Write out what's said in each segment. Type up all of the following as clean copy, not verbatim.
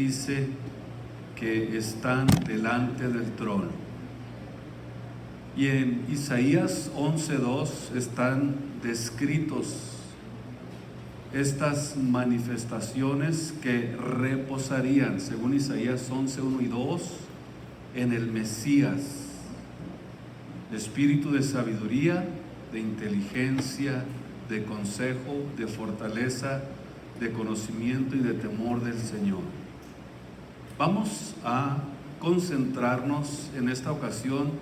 dice que están delante del trono. Y en Isaías 11:2 están descritos estas manifestaciones que reposarían, según Isaías 11:1 y 2, en el Mesías, espíritu de sabiduría, de inteligencia, de consejo, de fortaleza, de conocimiento y de temor del Señor. Vamos a concentrarnos en esta ocasión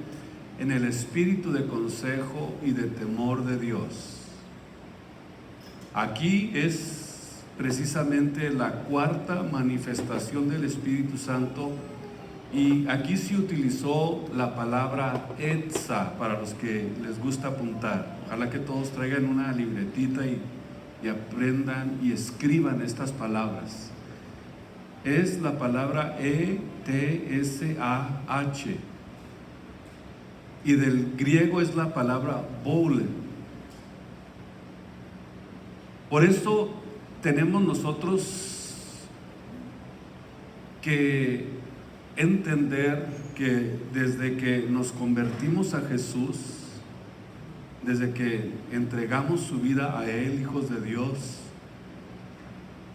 en el espíritu de consejo y de temor de Dios. Aquí es precisamente la cuarta manifestación del Espíritu Santo, y aquí se utilizó la palabra etza para los que les gusta apuntar. Ojalá que todos traigan una libretita y aprendan y escriban estas palabras. Es la palabra E-T-S-A-H, y del griego es la palabra boule. Por eso tenemos nosotros que entender que desde que nos convertimos a Jesús, desde que entregamos su vida a Él, hijos de Dios,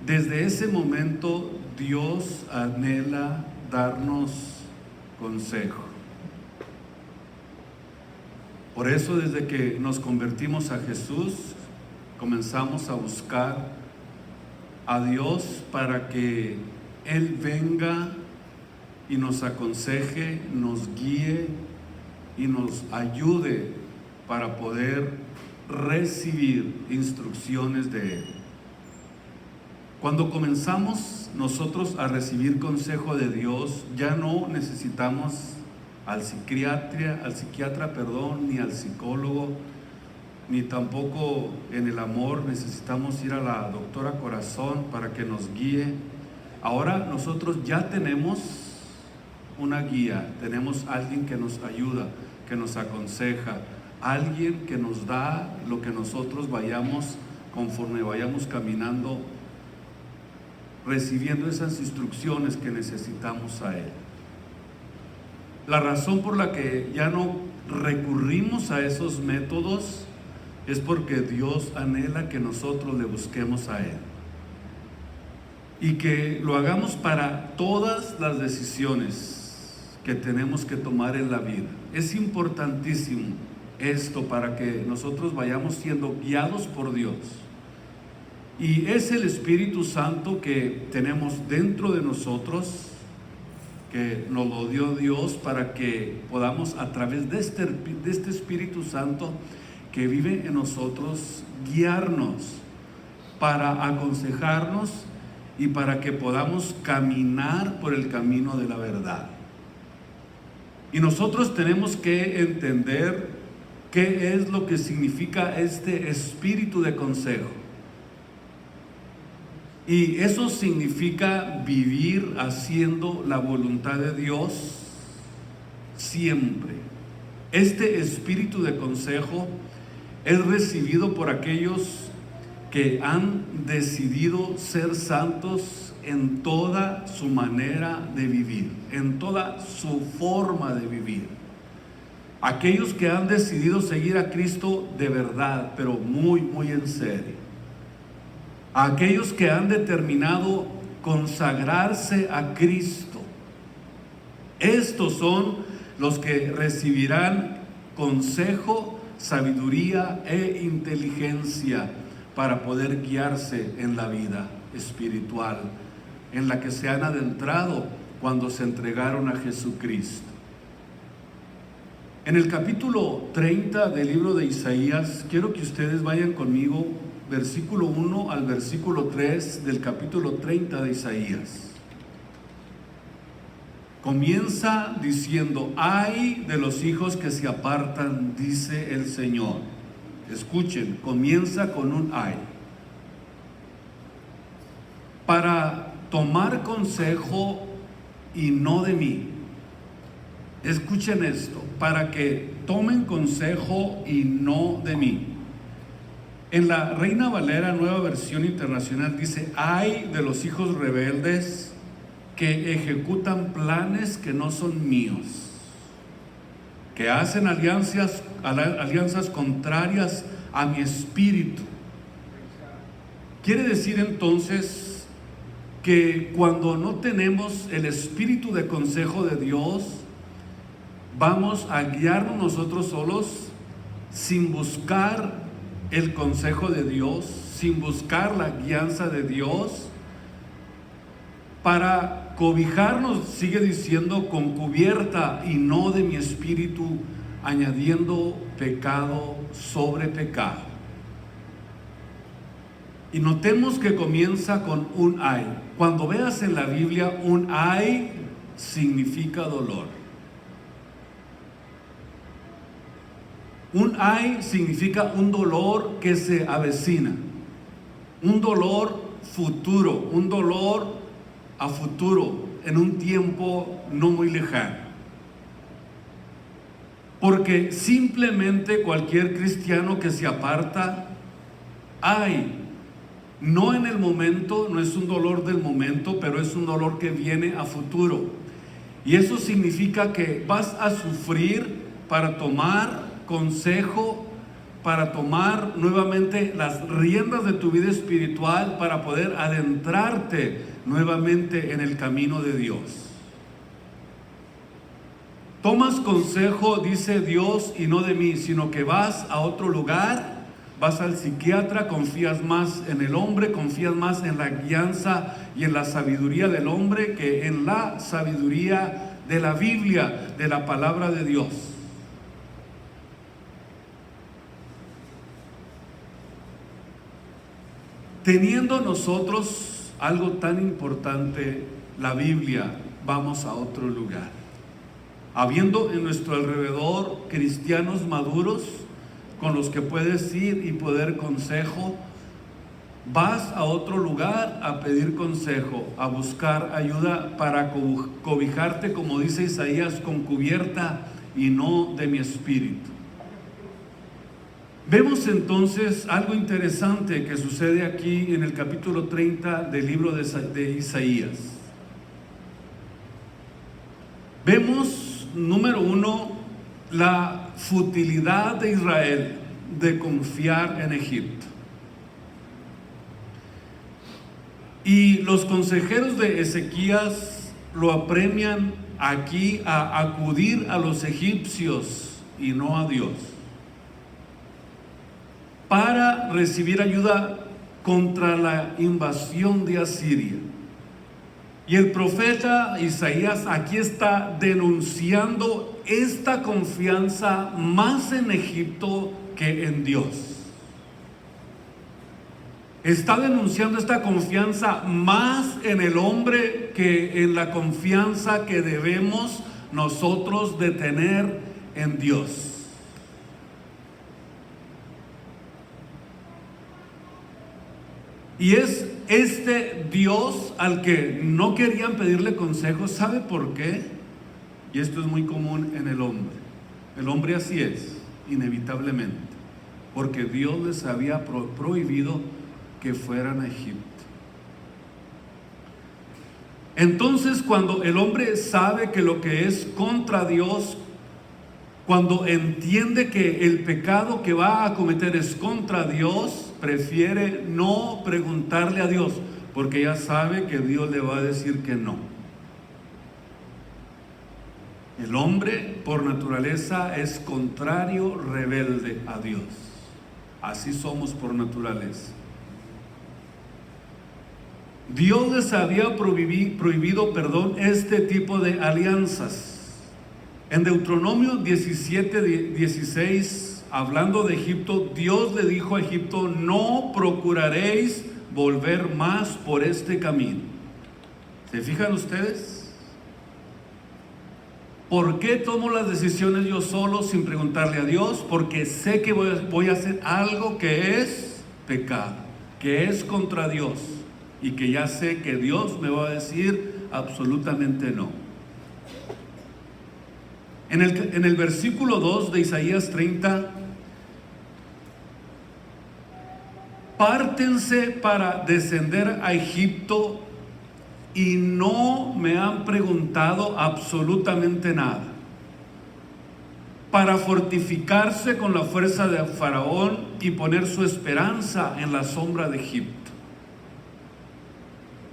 desde ese momento Dios anhela darnos consejo. Por eso desde que nos convertimos a Jesús, comenzamos a buscar a Dios para que Él venga y nos aconseje, nos guíe y nos ayude para poder recibir instrucciones de Él. Cuando comenzamos nosotros a recibir consejo de Dios, ya no necesitamos al psiquiatra, ni al psicólogo, ni tampoco en el amor necesitamos ir a la doctora Corazón para que nos guíe. Ahora nosotros ya tenemos una guía, tenemos alguien que nos ayuda, que nos aconseja, alguien que nos da lo que nosotros vayamos, conforme vayamos caminando, recibiendo esas instrucciones que necesitamos a Él. La razón por la que ya no recurrimos a esos métodos es porque Dios anhela que nosotros le busquemos a Él y que lo hagamos para todas las decisiones que tenemos que tomar en la vida. Es importantísimo esto para que nosotros vayamos siendo guiados por Dios. Y es el Espíritu Santo que tenemos dentro de nosotros, que nos lo dio Dios para que podamos, a través de este Espíritu Santo que vive en nosotros, guiarnos, para aconsejarnos y para que podamos caminar por el camino de la verdad. Y nosotros tenemos que entender qué es lo que significa este espíritu de consejo. Y eso significa vivir haciendo la voluntad de Dios siempre. Este espíritu de consejo es recibido por aquellos que han decidido ser santos en toda su manera de vivir, en toda su forma de vivir. Aquellos que han decidido seguir a Cristo de verdad, pero muy, muy en serio. Aquellos que han determinado consagrarse a Cristo. Estos son los que recibirán consejo, sabiduría e inteligencia para poder guiarse en la vida espiritual en la que se han adentrado cuando se entregaron a Jesucristo. En el capítulo 30 del libro de Isaías, quiero que ustedes vayan conmigo, versículo 1 al versículo 3 del capítulo 30 de Isaías. Comienza diciendo: ay de los hijos que se apartan, dice el Señor. Escuchen, comienza con un ay. Para tomar consejo y no de mí. Escuchen esto, para que tomen consejo y no de mí. En la Reina Valera, Nueva Versión Internacional, dice: ay de los hijos rebeldes que ejecutan planes que no son míos, que hacen alianzas contrarias a mi espíritu. Quiere decir entonces que cuando no tenemos el espíritu de consejo de Dios, vamos a guiarnos nosotros solos sin buscar el consejo de Dios, sin buscar la guianza de Dios, para cobijarnos, sigue diciendo, con cubierta y no de mi espíritu, añadiendo pecado sobre pecado. Y notemos que comienza con un ay. Cuando veas en la Biblia un ay, significa dolor. Un ay significa un dolor que se avecina, un dolor futuro, un dolor a futuro, en un tiempo no muy lejano. Porque simplemente cualquier cristiano que se aparta, ay, no en el momento, no es un dolor del momento, pero es un dolor que viene a futuro. Y eso significa que vas a sufrir para tomar consejo, para tomar nuevamente las riendas de tu vida espiritual, para poder adentrarte nuevamente en el camino de Dios. Tomas consejo, dice Dios, y no de mí, sino que vas a otro lugar, vas al psiquiatra, confías más en el hombre, confías más en la guianza y en la sabiduría del hombre que en la sabiduría de la Biblia, de la palabra de Dios. Teniendo nosotros algo tan importante, la Biblia, vamos a otro lugar. Habiendo en nuestro alrededor cristianos maduros con los que puedes ir y poder consejo, vas a otro lugar a pedir consejo, a buscar ayuda para cobijarte, como dice Isaías, con cubierta y no de mi espíritu. Vemos entonces algo interesante que sucede aquí en el capítulo 30 del libro de Isaías. Vemos, número uno, la futilidad de Israel de confiar en Egipto. Y los consejeros de Ezequías lo apremian aquí a acudir a los egipcios y no a Dios, para recibir ayuda contra la invasión de Asiria. Y el profeta Isaías aquí está denunciando esta confianza más en Egipto que en Dios. Está denunciando esta confianza más en el hombre que en la confianza que debemos nosotros de tener en Dios. Y es este Dios al que no querían pedirle consejo. ¿Sabe por qué? Y esto es muy común en el hombre. El hombre así es, inevitablemente, porque Dios les había prohibido que fueran a Egipto. Entonces, cuando el hombre sabe que lo que es contra Dios, cuando entiende que el pecado que va a cometer es contra Dios, prefiere no preguntarle a Dios, porque ya sabe que Dios le va a decir que no. El hombre por naturaleza es contrario, rebelde a Dios. Así somos por naturaleza. Dios les había prohibido, este tipo de alianzas. En Deuteronomio 17:16, hablando de Egipto, Dios le dijo a Egipto: no procuraréis volver más por este camino. ¿Se fijan ustedes? ¿Por qué tomo las decisiones yo solo sin preguntarle a Dios? Porque sé que voy a hacer algo que es pecado, que es contra Dios, y que ya sé que Dios me va a decir absolutamente no. En el versículo 2 de Isaías 30, pártense para descender a Egipto y no me han preguntado absolutamente nada, para fortificarse con la fuerza de Faraón y poner su esperanza en la sombra de Egipto.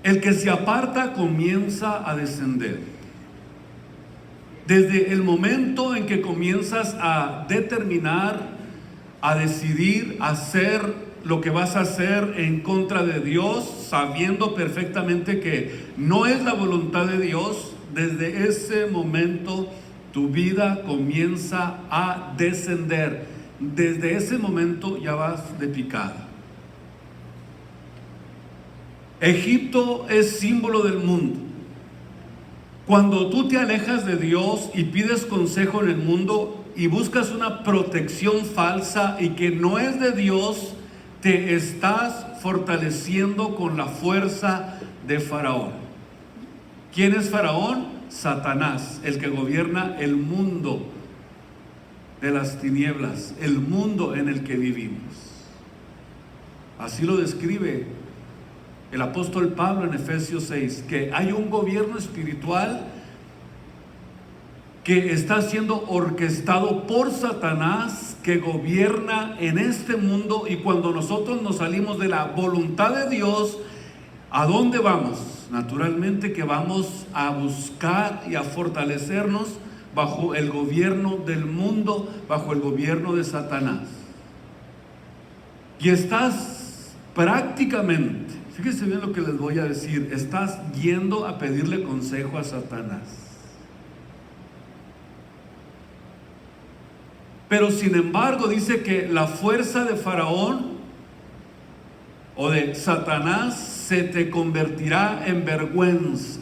El que se aparta comienza a descender. Desde el momento en que comienzas a determinar, a decidir, a hacer lo que vas a hacer en contra de Dios, sabiendo perfectamente que no es la voluntad de Dios, desde ese momento tu vida comienza a descender. Desde ese momento ya vas de picada. Egipto es símbolo del mundo. Cuando tú te alejas de Dios y pides consejo en el mundo y buscas una protección falsa y que no es de Dios, te estás fortaleciendo con la fuerza de Faraón. ¿Quién es Faraón? Satanás, el que gobierna el mundo de las tinieblas, el mundo en el que vivimos. Así lo describe el apóstol Pablo en Efesios 6, que hay un gobierno espiritual que está siendo orquestado por Satanás, que gobierna en este mundo, y cuando nosotros nos salimos de la voluntad de Dios, ¿a dónde vamos? Naturalmente que vamos a buscar y a fortalecernos bajo el gobierno del mundo, bajo el gobierno de Satanás. Y estás prácticamente, fíjense bien lo que les voy a decir, estás yendo a pedirle consejo a Satanás. Pero sin embargo dice que la fuerza de Faraón o de Satanás se te convertirá en vergüenza,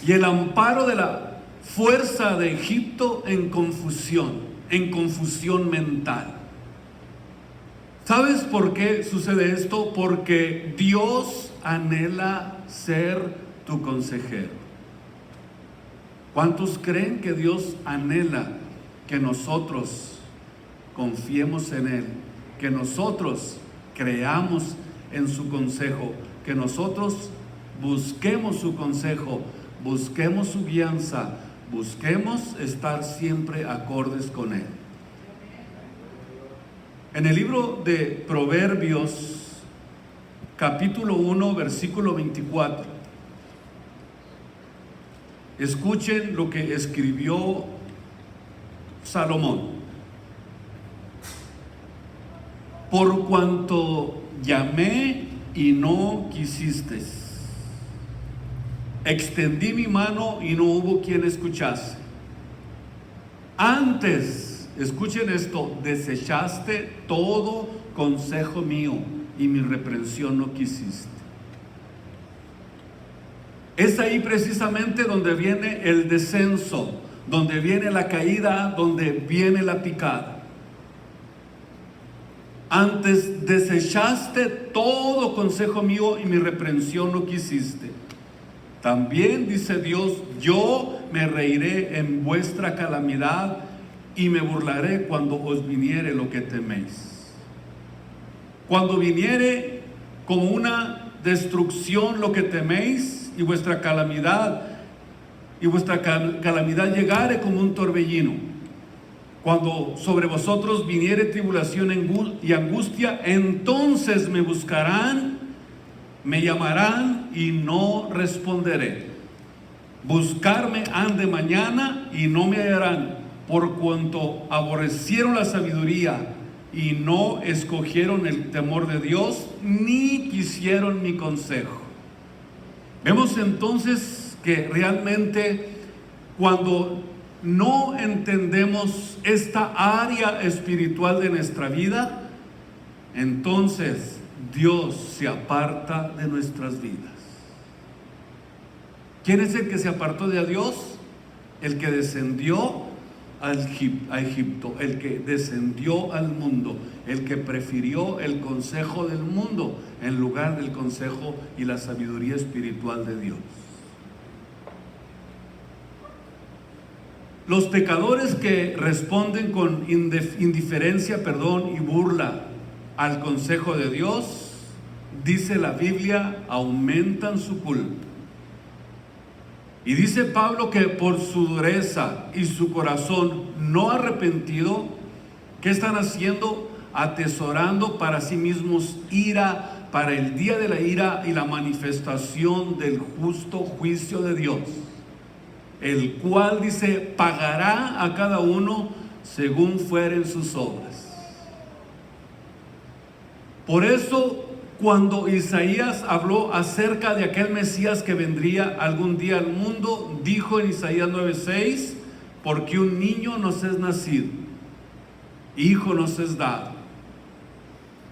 y el amparo de la fuerza de Egipto en confusión mental. ¿Sabes por qué sucede esto? Porque Dios anhela ser tu consejero. ¿Cuántos creen que Dios anhela que nosotros confiemos en Él, que nosotros creamos en su consejo, que nosotros busquemos su consejo, busquemos su guianza, busquemos estar siempre acordes con Él? En el libro de Proverbios, capítulo 1, versículo 24, escuchen lo que escribió Salomón. Por cuanto llamé y no quisiste, extendí mi mano y no hubo quien escuchase. Antes, escuchen esto, desechaste todo consejo mío y mi reprensión no quisiste. Es ahí precisamente donde viene el descenso, donde viene la caída, donde viene la picada. Antes desechaste todo consejo mío y mi reprensión no quisiste. También dice Dios, yo me reiré en vuestra calamidad y me burlaré cuando os viniere lo que teméis. Cuando viniere como una destrucción lo que teméis, y vuestra calamidad llegare como un torbellino. Cuando sobre vosotros viniere tribulación y angustia, entonces me buscarán, me llamarán y no responderé. Buscarme han de mañana y no me hallarán, por cuanto aborrecieron la sabiduría y no escogieron el temor de Dios, ni quisieron mi consejo. Vemos entonces que realmente cuando no entendemos esta área espiritual de nuestra vida, entonces Dios se aparta de nuestras vidas. ¿Quién es el que se apartó de Dios? El que descendió a Egipto, el que descendió al mundo, el que prefirió el consejo del mundo en lugar del consejo y la sabiduría espiritual de Dios. Los pecadores que responden con indiferencia, y burla al consejo de Dios, dice la Biblia, aumentan su culpa. Y dice Pablo que por su dureza y su corazón no arrepentido, ¿qué están haciendo? Atesorando para sí mismos ira, para el día de la ira y la manifestación del justo juicio de Dios, el cual, dice, pagará a cada uno según fueren sus obras. Por eso, cuando Isaías habló acerca de aquel Mesías que vendría algún día al mundo, dijo en Isaías 9:6, porque un niño nos es nacido, hijo nos es dado.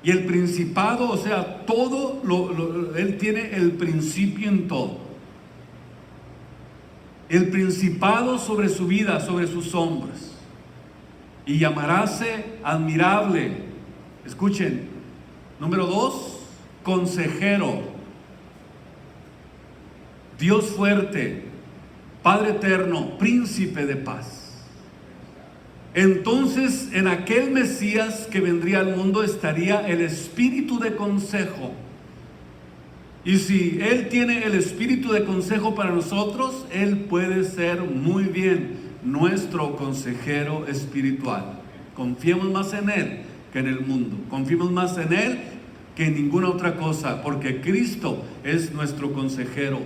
Y el principado, o sea, todo, él tiene el principio en todo. El principado sobre su vida, sobre sus hombros. Y llamaráse admirable. Escuchen. Número 2, consejero, Dios fuerte, Padre eterno, príncipe de paz. Entonces, en aquel Mesías que vendría al mundo estaría el espíritu de consejo. Y si Él tiene el espíritu de consejo para nosotros, Él puede ser muy bien nuestro consejero espiritual. Confiemos más en Él que en el mundo. Confiemos más en Él que en ninguna otra cosa, porque Cristo es nuestro consejero.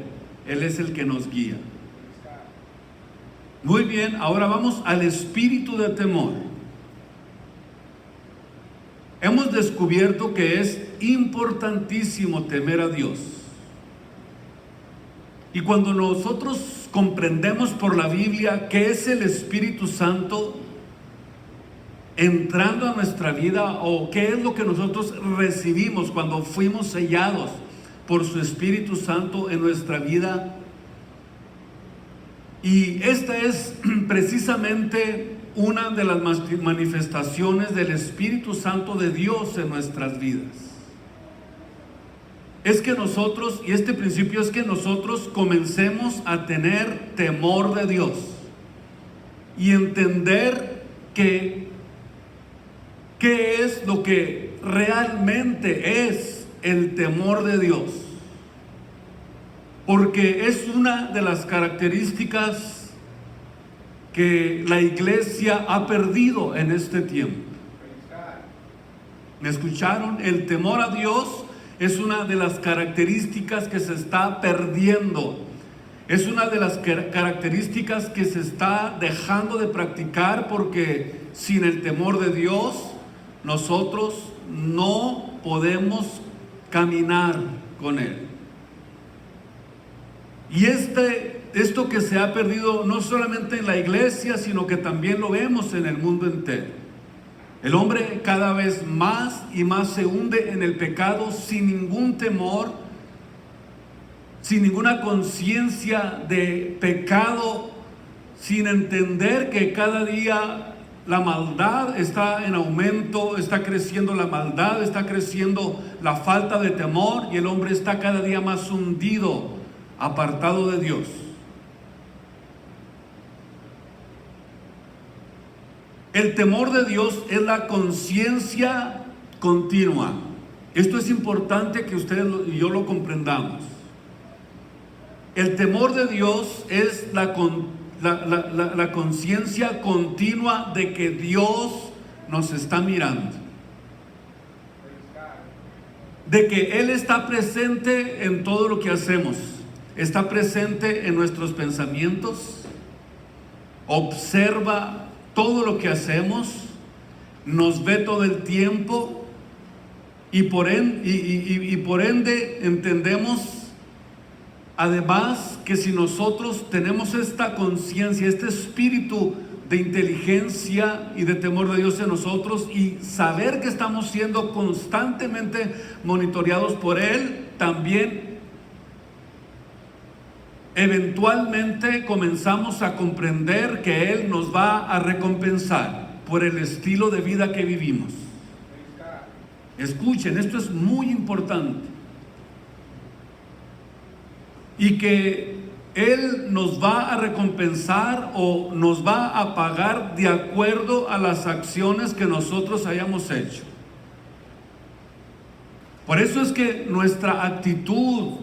Él es el que nos guía. Muy bien, ahora vamos al espíritu de temor. Hemos descubierto que es importantísimo temer a Dios. Y cuando nosotros comprendemos por la Biblia qué es el Espíritu Santo entrando a nuestra vida, o qué es lo que nosotros recibimos cuando fuimos sellados por su Espíritu Santo en nuestra vida, y esta es precisamente una de las manifestaciones del Espíritu Santo de Dios en nuestras vidas. Es que nosotros, y este principio es que nosotros comencemos a tener temor de Dios y entender que qué es lo que realmente es el temor de Dios. Porque es una de las características que la iglesia ha perdido en este tiempo. ¿Me escucharon? El temor a Dios es una de las características que se está perdiendo. Es una de las características que se está dejando de practicar, porque sin el temor de Dios nosotros no podemos caminar con Él. Y esto que se ha perdido no solamente en la iglesia, sino que también lo vemos en el mundo entero. El hombre cada vez más y más se hunde en el pecado sin ningún temor, sin ninguna conciencia de pecado, sin entender que cada día la maldad está en aumento, está creciendo la maldad, está creciendo la falta de temor, y el hombre está cada día más hundido, apartado de Dios. El temor de Dios es la conciencia continua. Esto es importante que ustedes y yo lo comprendamos. El temor de Dios es la conciencia continua de que Dios nos está mirando, de que Él está presente en todo lo que hacemos. Está presente en nuestros pensamientos, observa todo lo que hacemos, nos ve todo el tiempo, y por ende entendemos además que si nosotros tenemos esta conciencia, este espíritu de inteligencia y de temor de Dios en nosotros, y saber que estamos siendo constantemente monitoreados por Él, también eventualmente comenzamos a comprender que Él nos va a recompensar por el estilo de vida que vivimos. Escuchen, esto es muy importante. Y que Él nos va a recompensar o nos va a pagar de acuerdo a las acciones que nosotros hayamos hecho. Por eso es que nuestra actitud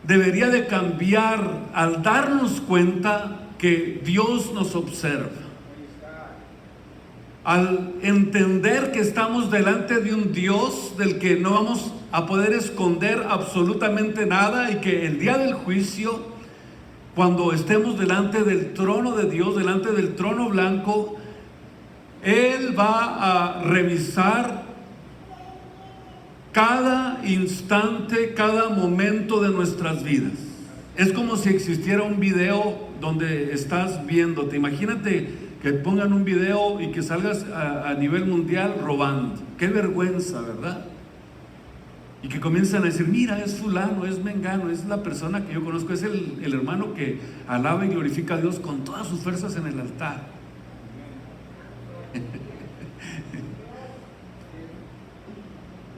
debería de cambiar al darnos cuenta que Dios nos observa. Al entender que estamos delante de un Dios del que no vamos a poder esconder absolutamente nada, y que el día del juicio, cuando estemos delante del trono de Dios, delante del trono blanco, Él va a revisar cada instante, cada momento de nuestras vidas. Es como si existiera un video donde estás viéndote. Imagínate que pongan un video y que salgas a nivel mundial robando. Qué vergüenza, ¿verdad? Y que comienzan a decir: mira, es fulano, es mengano, es la persona que yo conozco, es el hermano que alaba y glorifica a Dios con todas sus fuerzas en el altar.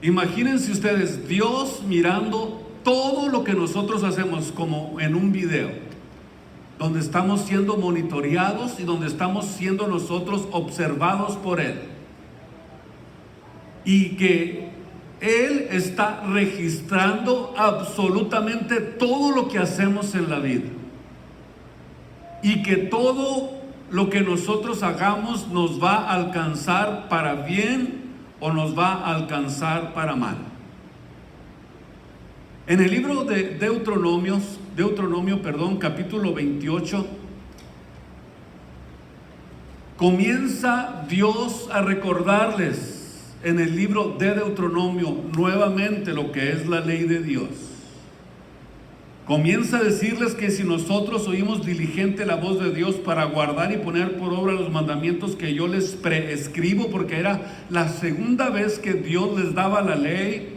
Imagínense ustedes, Dios mirando todo lo que nosotros hacemos como en un video, donde estamos siendo monitoreados y donde estamos siendo nosotros observados por Él. Y que Él está registrando absolutamente todo lo que hacemos en la vida. Y que todo lo que nosotros hagamos nos va a alcanzar para bien o nos va a alcanzar para mal. En el libro de Deuteronomio, capítulo 28, comienza Dios a recordarles en el libro de Deuteronomio nuevamente lo que es la ley de Dios. Comienza a decirles que si nosotros oímos diligente la voz de Dios para guardar y poner por obra los mandamientos que yo les prescribo, porque era la segunda vez que Dios les daba la ley,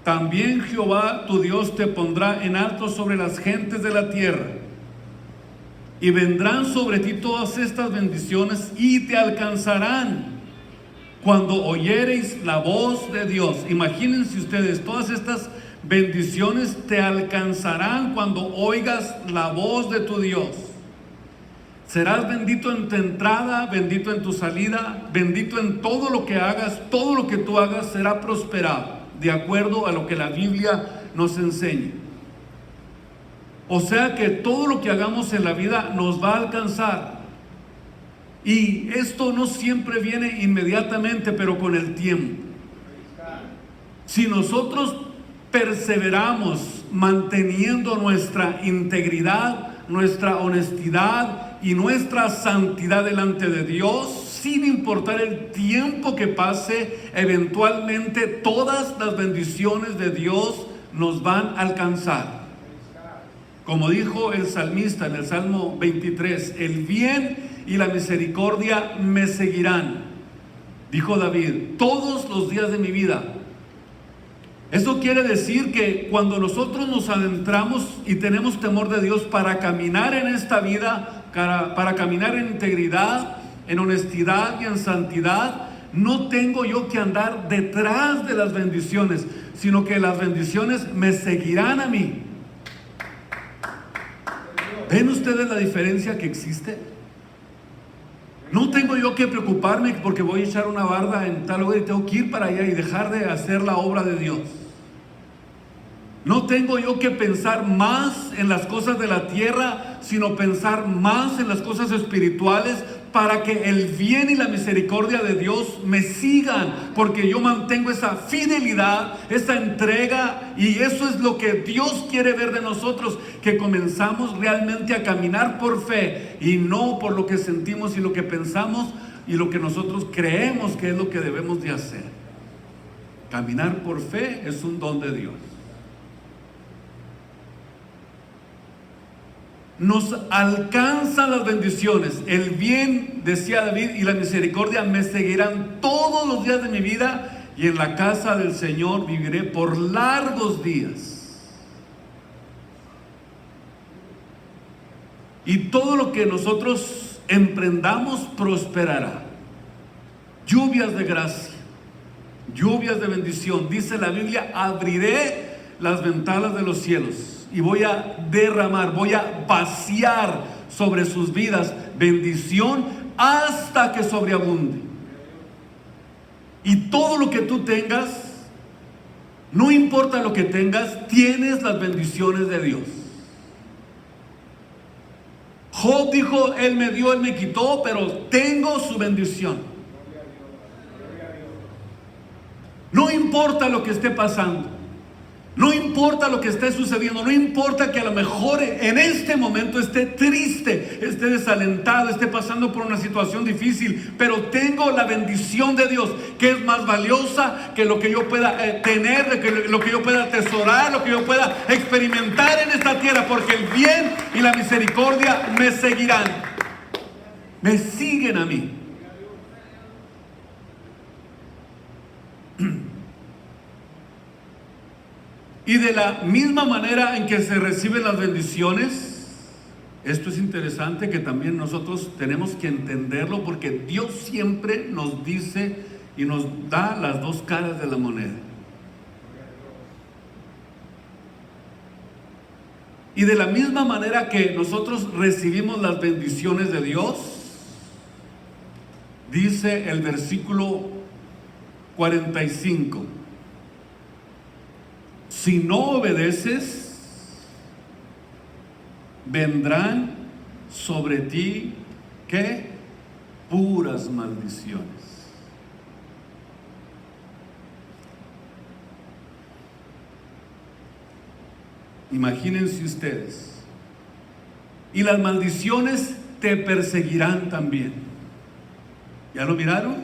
también Jehová tu Dios te pondrá en alto sobre las gentes de la tierra, y vendrán sobre ti todas estas bendiciones y te alcanzarán cuando oyereis la voz de Dios. Imagínense ustedes, todas estas bendiciones te alcanzarán cuando oigas la voz de tu Dios. Serás bendito en tu entrada, bendito en tu salida, bendito en todo lo que hagas. Todo lo que tú hagas será prosperado, de acuerdo a lo que la Biblia nos enseña. O sea que todo lo que hagamos en la vida nos va a alcanzar. Y esto no siempre viene inmediatamente, pero con el tiempo. Si nosotros perseveramos manteniendo nuestra integridad, nuestra honestidad y nuestra santidad delante de Dios, sin importar el tiempo que pase, eventualmente todas las bendiciones de Dios nos van a alcanzar. Como dijo el salmista en el Salmo 23, el bien y la misericordia me seguirán, dijo David, todos los días de mi vida. Eso quiere decir que cuando nosotros nos adentramos y tenemos temor de Dios para caminar en esta vida, para caminar en integridad, en honestidad y en santidad, no tengo yo que andar detrás de las bendiciones, sino que las bendiciones me seguirán a mí. ¿Ven ustedes la diferencia que existe? No tengo yo que preocuparme porque voy a echar una barda en tal lugar y tengo que ir para allá y dejar de hacer la obra de Dios. No tengo yo que pensar más en las cosas de la tierra, sino pensar más en las cosas espirituales, para que el bien y la misericordia de Dios me sigan, porque yo mantengo esa fidelidad, esa entrega, y eso es lo que Dios quiere ver de nosotros, que comenzamos realmente a caminar por fe y no por lo que sentimos y lo que pensamos y lo que nosotros creemos que es lo que debemos de hacer. Caminar por fe es un don de Dios. Nos alcanzan las bendiciones, el bien, decía David, y la misericordia me seguirán todos los días de mi vida, y en la casa del Señor viviré por largos días. Y todo lo que nosotros emprendamos prosperará. Lluvias de gracia, lluvias de bendición. Dice la Biblia, abriré las ventanas de los cielos y voy a derramar, voy a vaciar sobre sus vidas bendición hasta que sobreabunde. Y todo lo que tú tengas No importa lo que tengas, tienes las bendiciones de Dios. Job dijo, Él me dio, Él me quitó, pero tengo su bendición. No importa lo que esté pasando, no importa lo que esté sucediendo, no importa que a lo mejor en este momento esté triste, esté desalentado, esté pasando por una situación difícil, pero tengo la bendición de Dios, que es más valiosa que lo que yo pueda tener, que lo que yo pueda atesorar, lo que yo pueda experimentar en esta tierra, porque el bien y la misericordia me seguirán, me siguen a mí. Y de la misma manera en que se reciben las bendiciones, esto es interesante que también nosotros tenemos que entenderlo, porque Dios siempre nos dice y nos da las dos caras de la moneda. Y de la misma manera que nosotros recibimos las bendiciones de Dios, dice el versículo 45. Si no obedeces, vendrán sobre ti, ¿qué? Puras maldiciones. Imagínense ustedes. Y las maldiciones te perseguirán también. ¿Ya lo miraron?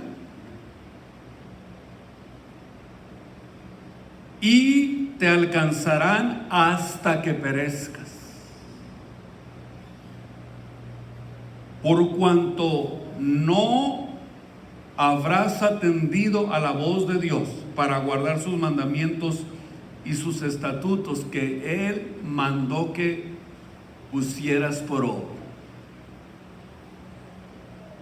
Y te alcanzarán hasta que perezcas. Por cuanto no habrás atendido a la voz de Dios para guardar sus mandamientos y sus estatutos que Él mandó que pusieras por obra.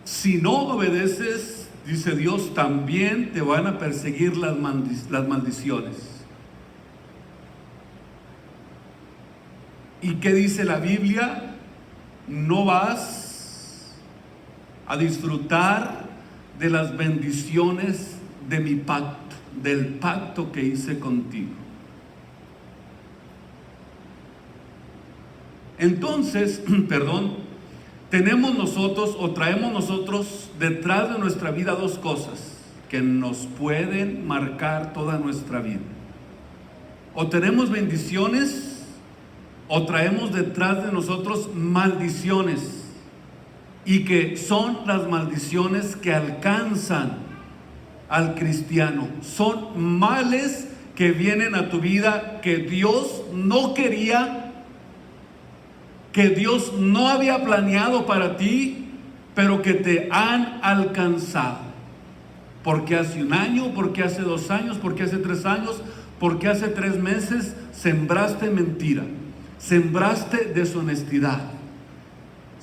Si no obedeces, dice Dios, también te van a perseguir las maldiciones. ¿Y qué dice la Biblia? No vas a disfrutar de las bendiciones de mi pacto, del pacto que hice contigo. Entonces, tenemos nosotros o traemos nosotros detrás de nuestra vida dos cosas que nos pueden marcar toda nuestra vida. O tenemos bendiciones, o traemos detrás de nosotros maldiciones, y que son las maldiciones que alcanzan al cristiano. Son males que vienen a tu vida que Dios no quería, que Dios no había planeado para ti, pero que te han alcanzado. Porque hace un año, porque hace 2 años, porque hace 3 años, porque hace 3 meses sembraste mentira. Sembraste deshonestidad,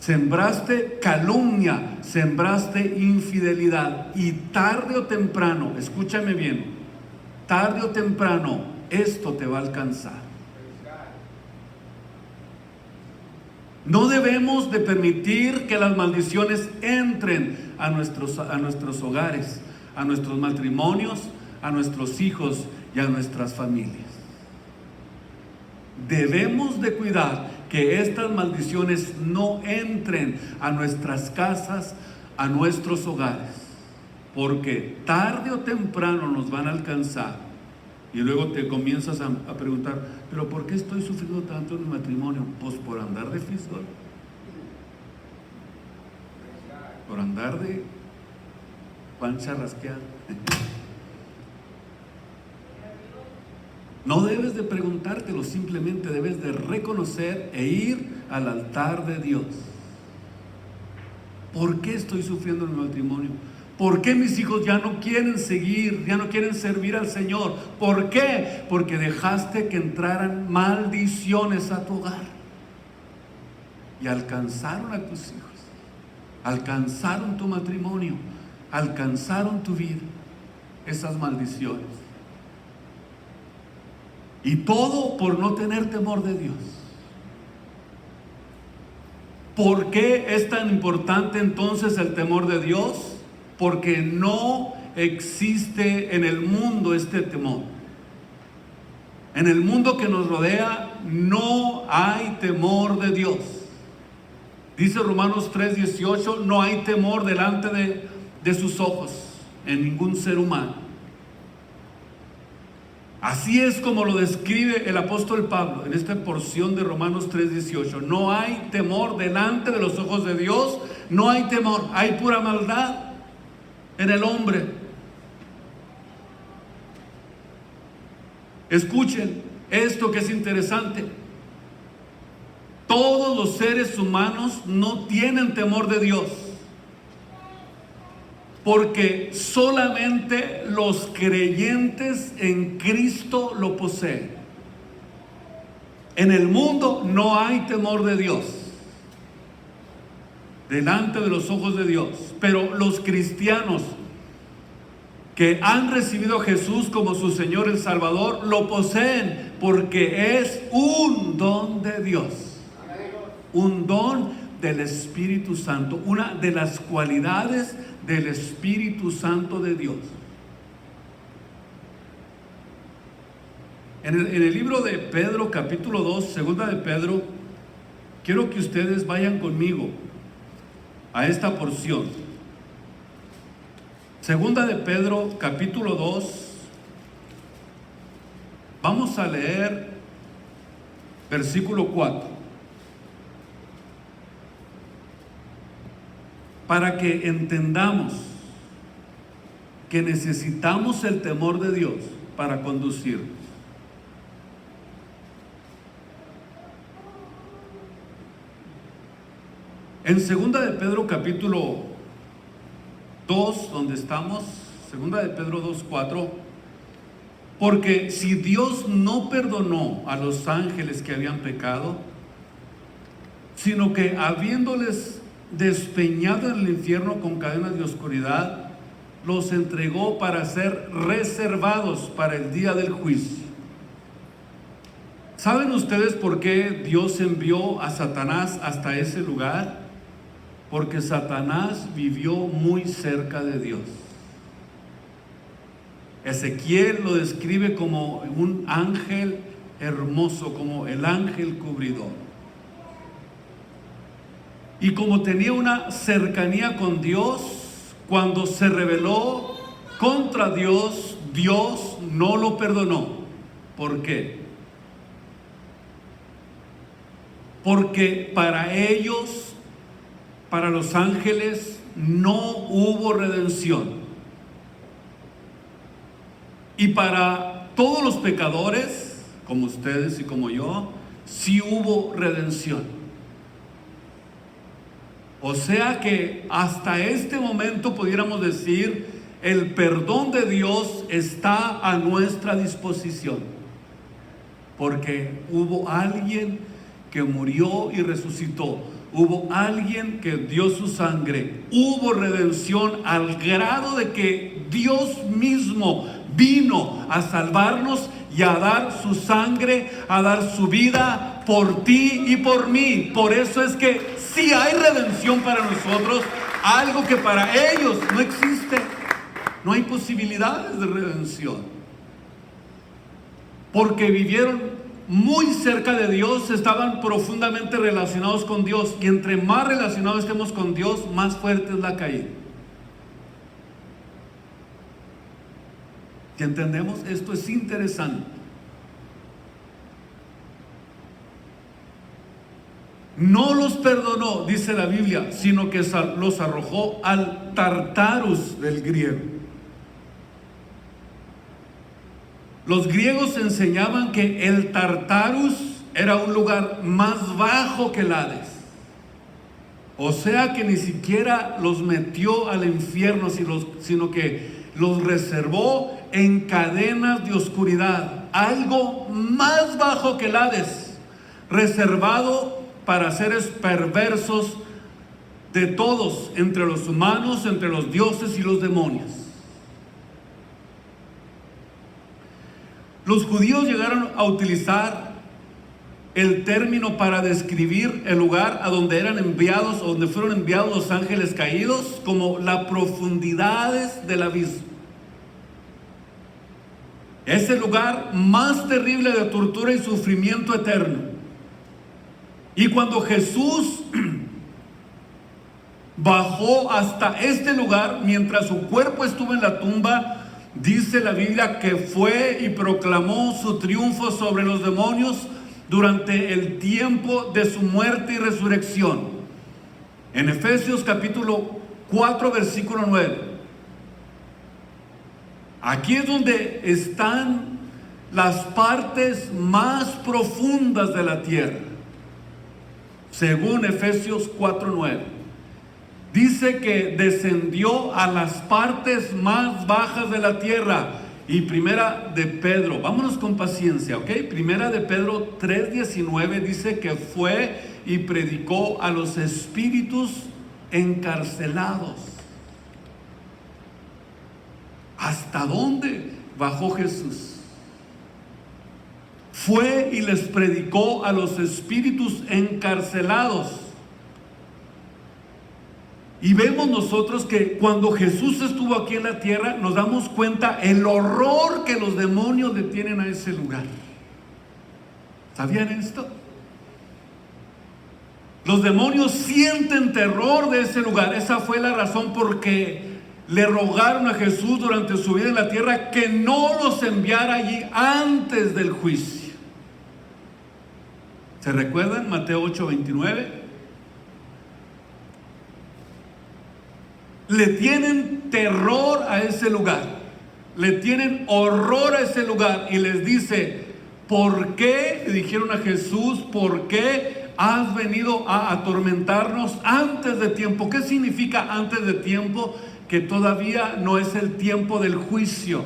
sembraste calumnia, sembraste infidelidad, y tarde o temprano, escúchame bien, tarde o temprano esto te va a alcanzar. No debemos de permitir que las maldiciones entren a nuestros hogares, a nuestros matrimonios, a nuestros hijos y a nuestras familias. Debemos de cuidar que estas maldiciones no entren a nuestras casas, a nuestros hogares, porque tarde o temprano nos van a alcanzar. Y luego te comienzas a preguntar, ¿pero por qué estoy sufriendo tanto en mi matrimonio? Pues por andar de fisgón, por andar de pancha rasqueada. No debes de preguntártelo, simplemente debes de reconocer e ir al altar de Dios. ¿Por qué estoy sufriendo en mi matrimonio? ¿Por qué mis hijos ya no quieren seguir, ya no quieren servir al Señor? ¿Por qué? Porque dejaste que entraran maldiciones a tu hogar. Y alcanzaron a tus hijos, alcanzaron tu matrimonio, alcanzaron tu vida, esas maldiciones. Y todo por no tener temor de Dios. ¿Por qué es tan importante entonces el temor de Dios? Porque no existe en el mundo este temor. En el mundo que nos rodea no hay temor de Dios. Dice Romanos 3:18, no hay temor delante de sus ojos en ningún ser humano. Así es como lo describe el apóstol Pablo en esta porción de Romanos 3:18. No hay temor delante de los ojos de Dios, no hay temor, hay pura maldad en el hombre. Escuchen esto que es interesante. Todos los seres humanos no tienen temor de Dios, porque solamente los creyentes en Cristo lo poseen. En el mundo no hay temor de Dios delante de los ojos de Dios, pero los cristianos que han recibido a Jesús como su Señor el Salvador lo poseen, porque es un don de Dios, un don del Espíritu Santo, una de las cualidades del Espíritu Santo de Dios. En el libro de Pedro, capítulo 2, segunda de Pedro, quiero que ustedes vayan conmigo a esta porción. Segunda de Pedro, capítulo 2, vamos a leer versículo 4. Para que entendamos que necesitamos el temor de Dios para conducirnos. En segunda de Pedro capítulo 2, donde estamos, segunda de Pedro 2:4, porque si Dios no perdonó a los ángeles que habían pecado, sino que habiéndoles despeñado en el infierno con cadenas de oscuridad, los entregó para ser reservados para el día del juicio. ¿Saben ustedes por qué Dios envió a Satanás hasta ese lugar? Porque Satanás vivió muy cerca de Dios. Ezequiel lo describe como un ángel hermoso, como el ángel cubridor. Y como tenía una cercanía con Dios, cuando se rebeló contra Dios, Dios no lo perdonó. ¿Por qué? Porque para ellos, para los ángeles, no hubo redención. Y para todos los pecadores, como ustedes y como yo, sí hubo redención. O sea que hasta este momento pudiéramos decir, el perdón de Dios está a nuestra disposición, porque hubo alguien que murió y resucitó, hubo alguien que dio su sangre, hubo redención al grado de que Dios mismo vino a salvarnos y a dar su sangre, a dar su vida por ti y por mí. Por eso es que sí hay redención para nosotros, algo que para ellos no existe. No hay posibilidades de redención, porque vivieron muy cerca de Dios, estaban profundamente relacionados con Dios, y entre más relacionados estemos con Dios, más fuerte es la caída. ¿Y entendemos? Esto es interesante. No los perdonó, dice la Biblia, sino que los arrojó al Tartarus del griego. Los griegos enseñaban que el Tartarus era un lugar más bajo que el Hades. O sea que ni siquiera los metió al infierno, sino que los reservó en cadenas de oscuridad. Algo más bajo que el Hades, reservado para seres perversos de todos, entre los humanos, entre los dioses y los demonios. Los judíos llegaron a utilizar el término para describir el lugar a donde eran enviados, o donde fueron enviados los ángeles caídos, como las profundidades del abismo. Es el lugar más terrible de tortura y sufrimiento eterno. Y cuando Jesús bajó hasta este lugar, mientras su cuerpo estuvo en la tumba, dice la Biblia que fue y proclamó su triunfo sobre los demonios durante el tiempo de su muerte y resurrección. En Efesios capítulo 4, versículo 9. Aquí es donde están las partes más profundas de la tierra, según Efesios 4:9. Dice que descendió a las partes más bajas de la tierra. Y Primera de Pedro, vámonos con paciencia, ¿ok? Primera de Pedro 3:19 dice que fue y predicó a los espíritus encarcelados. ¿Hasta dónde bajó Jesús? Fue y les predicó a los espíritus encarcelados. Y vemos nosotros que cuando Jesús estuvo aquí en la tierra, nos damos cuenta el horror que los demonios le tienen a ese lugar. ¿Sabían esto? Los demonios sienten terror de ese lugar. Esa fue la razón por que le rogaron a Jesús durante su vida en la tierra que no los enviara allí antes del juicio. ¿Se recuerdan? Mateo 8:29. Le tienen terror a ese lugar, le tienen horror a ese lugar, y les dice: ¿por qué? Le dijeron a Jesús: ¿por qué has venido a atormentarnos antes de tiempo? ¿Qué significa antes de tiempo? Que todavía no es el tiempo del juicio.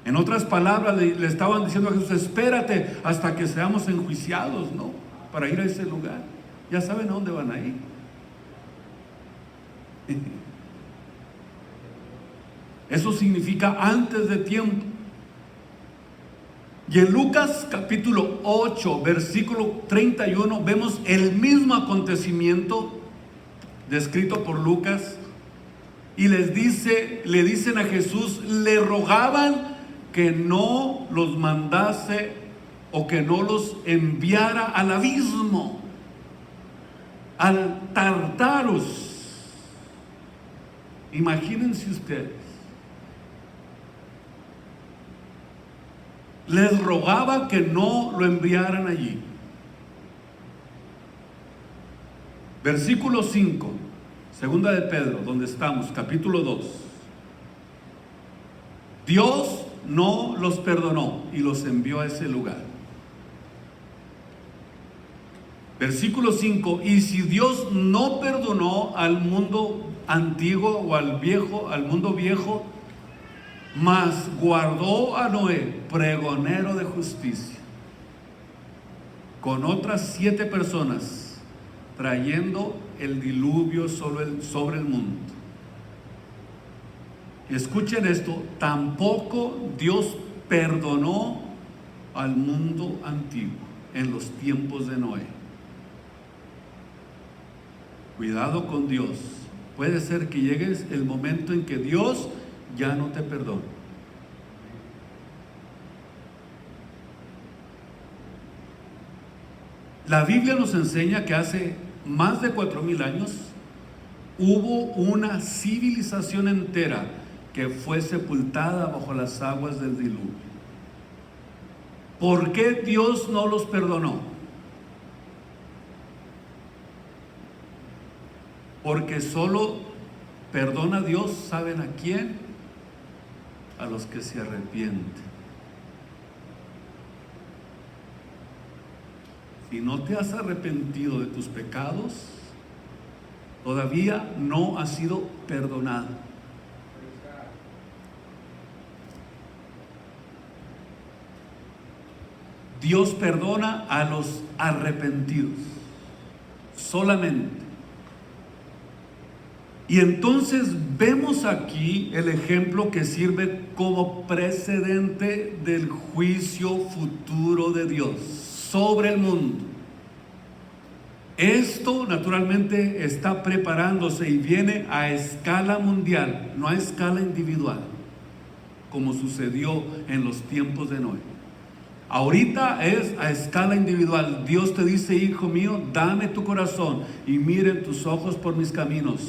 En otras palabras, le estaban diciendo a Jesús: espérate hasta que seamos enjuiciados, ¿no? Para ir a ese lugar. Ya saben a dónde van a ir. Eso significa antes de tiempo. Y en Lucas capítulo 8, versículo 31, vemos el mismo acontecimiento descrito por Lucas. Y le dicen a Jesús, le rogaban que no los mandase o que no los enviara al abismo, al Tartarus. Imagínense ustedes. Les rogaba que no lo enviaran allí. Versículo 5, segunda de Pedro, donde estamos, capítulo 2. Dios no los perdonó y los envió a ese lugar. Versículo 5, y si Dios no perdonó al mundo antiguo o al mundo viejo, mas guardó a Noé, pregonero de justicia, con otras 7 personas, trayendo el diluvio sobre el mundo. Escuchen esto: tampoco Dios perdonó al mundo antiguo en los tiempos de Noé. Cuidado con Dios. Puede ser que llegues el momento en que Dios ya no te perdona. La Biblia nos enseña que hace más de 4000 años hubo una civilización entera que fue sepultada bajo las aguas del diluvio. ¿Por qué Dios no los perdonó? Porque solo perdona a Dios, ¿saben a quién? A los que se arrepienten. Si no te has arrepentido de tus pecados, todavía no has sido perdonado. Dios perdona a los arrepentidos solamente. Y entonces vemos aquí el ejemplo que sirve como precedente del juicio futuro de Dios sobre el mundo. Esto naturalmente está preparándose y viene a escala mundial, no a escala individual. como sucedió en los tiempos de Noé. Ahorita es a escala individual. Dios te dice: hijo mío, dame tu corazón y miren tus ojos por mis caminos.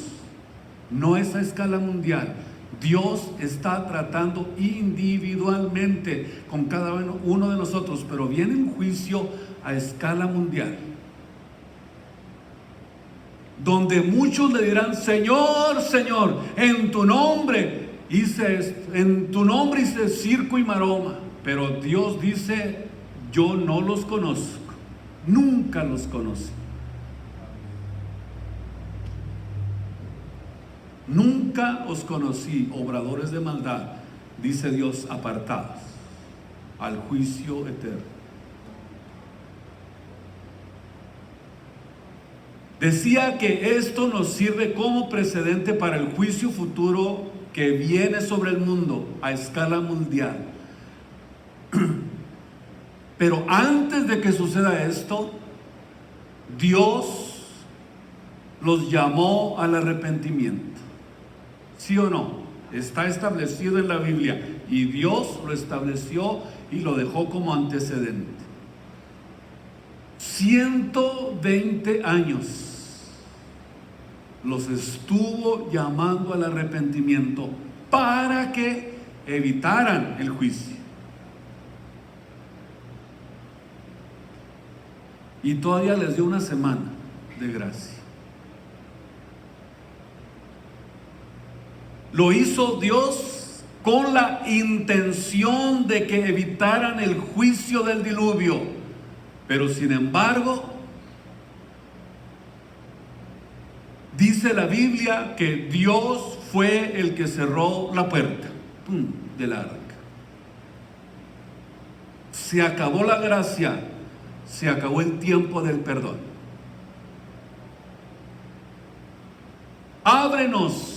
No es a escala mundial. Dios está tratando individualmente con cada uno de nosotros, pero viene un juicio a escala mundial, donde muchos le dirán: Señor, Señor, en tu nombre hice esto, en tu nombre hice circo y maroma. Pero Dios dice: yo no los conozco, nunca los conocí. Nunca os conocí, obradores de maldad, dice Dios, apartados al juicio eterno. Decía que esto nos sirve como precedente para el juicio futuro que viene sobre el mundo a escala mundial. Pero antes de que suceda esto, Dios los llamó al arrepentimiento. ¿Sí o no? Está establecido en la Biblia, y Dios lo estableció y lo dejó como antecedente. 120 años los estuvo llamando al arrepentimiento para que evitaran el juicio. Y todavía les dio una semana de gracia. Lo hizo Dios con la intención de que evitaran el juicio del diluvio. Pero sin embargo, dice la Biblia que Dios fue el que cerró la puerta del arca. Se acabó la gracia, se acabó el tiempo del perdón. Ábrenos,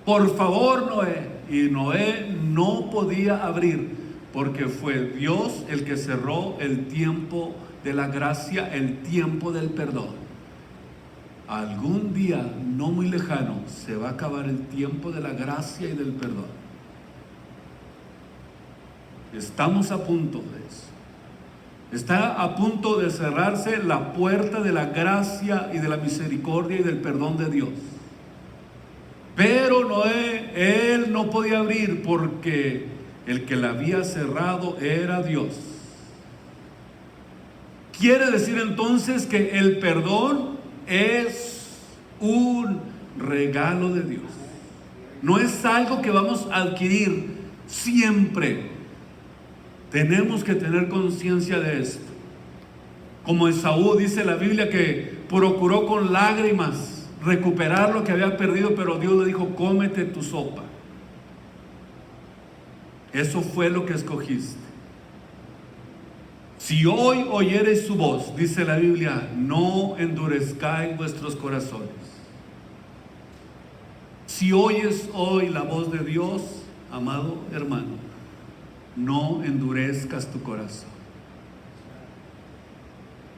por favor, Noé. Y Noé no podía abrir, porque fue Dios el que cerró el tiempo de la gracia, el tiempo del perdón. Algún día no muy lejano se va a acabar el tiempo de la gracia y del perdón. Estamos a punto de eso. Está a punto de cerrarse la puerta de la gracia y de la misericordia y del perdón de Dios. Pero Noé, él no podía abrir, porque el que la había cerrado era Dios. Quiere decir entonces que el perdón es un regalo de Dios. No es algo que vamos a adquirir siempre. Tenemos que tener conciencia de esto. Como Esaú, dice la Biblia, que procuró con lágrimas recuperar lo que había perdido, pero Dios le dijo: cómete tu sopa. Eso fue lo que escogiste. Si hoy oyereis su voz, dice la Biblia, no endurezcáis vuestros corazones. Si oyes hoy la voz de Dios, amado hermano, no endurezcas tu corazón.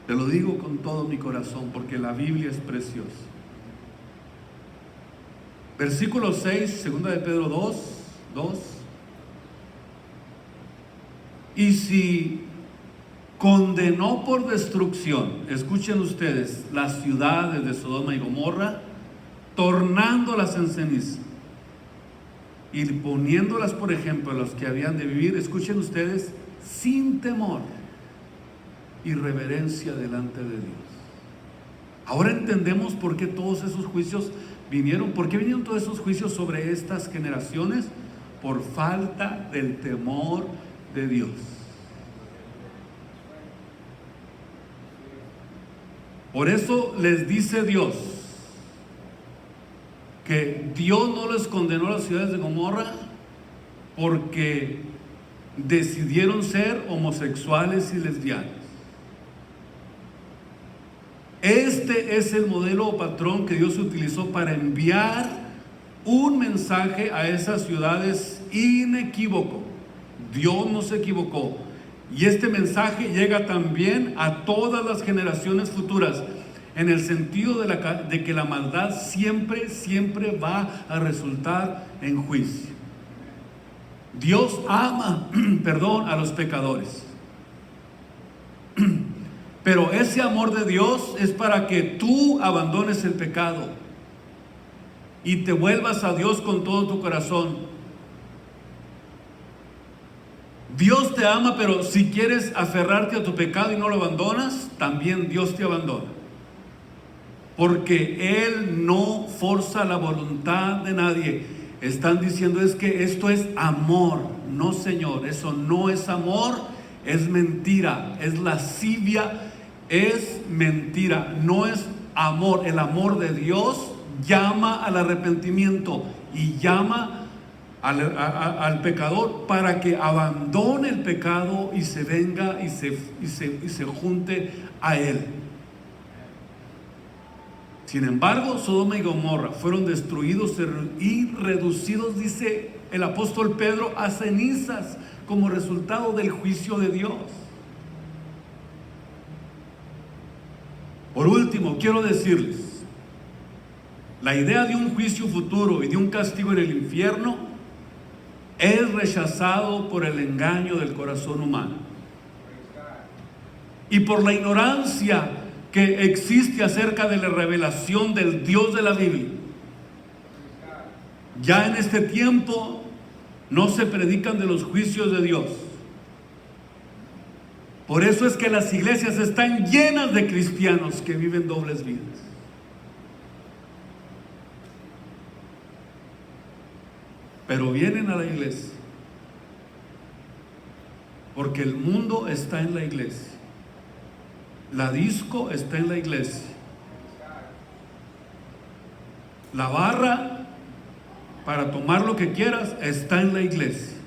Te lo digo con todo mi corazón, porque la Biblia es preciosa. Versículo 6, 2 de Pedro 2. Y si condenó por destrucción, escuchen ustedes, las ciudades de Sodoma y Gomorra, tornándolas en ceniza y poniéndolas por ejemplo a los que habían de vivir, escuchen ustedes, sin temor y reverencia delante de Dios. Ahora entendemos por qué todos esos juicios vinieron. ¿Por qué vinieron todos esos juicios sobre estas generaciones? Por falta del temor de Dios. Por eso les dice Dios que Dios no les condenó a las ciudades de Gomorra porque decidieron ser homosexuales y lesbianas. Este es el modelo o patrón que Dios utilizó para enviar un mensaje a esas ciudades inequívoco. Dios no se equivocó. Y este mensaje llega también a todas las generaciones futuras, en el sentido de que la maldad siempre va a resultar en juicio. Dios ama, perdón, a los pecadores. Pero ese amor de Dios es para que tú abandones el pecado y te vuelvas a Dios con todo tu corazón. Dios te ama, pero si quieres aferrarte a tu pecado y no lo abandonas, también Dios te abandona. Porque Él no forza la voluntad de nadie. Están diciendo es que esto es amor. No, Señor, eso no es amor, es mentira, es lascivia, es mentira, no es amor. El amor de Dios llama al arrepentimiento y llama al pecador para que abandone el pecado y se venga y se junte a Él. Sin embargo, Sodoma y Gomorra fueron destruidos y reducidos, dice el apóstol Pedro, a cenizas como resultado del juicio de Dios. Por último, quiero decirles, la idea de un juicio futuro y de un castigo en el infierno es rechazado por el engaño del corazón humano y por la ignorancia que existe acerca de la revelación del Dios de la Biblia. Ya en este tiempo no se predican de los juicios de Dios. Por eso es que las iglesias están llenas de cristianos que viven dobles vidas. Pero vienen a la iglesia porque el mundo está en la iglesia. La disco está en la iglesia. La barra para tomar lo que quieras está en la iglesia.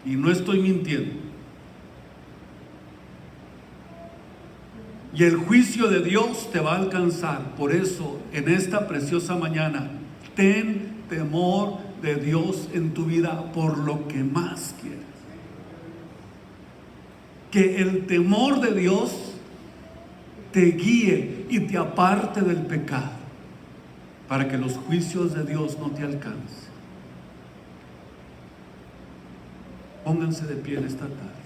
Y no estoy mintiendo. Y el juicio de Dios te va a alcanzar. Por eso, en esta preciosa mañana, ten temor de Dios en tu vida por lo que más quieras. Que el temor de Dios te guíe y te aparte del pecado, para que los juicios de Dios no te alcancen. Pónganse de pie en esta tarde.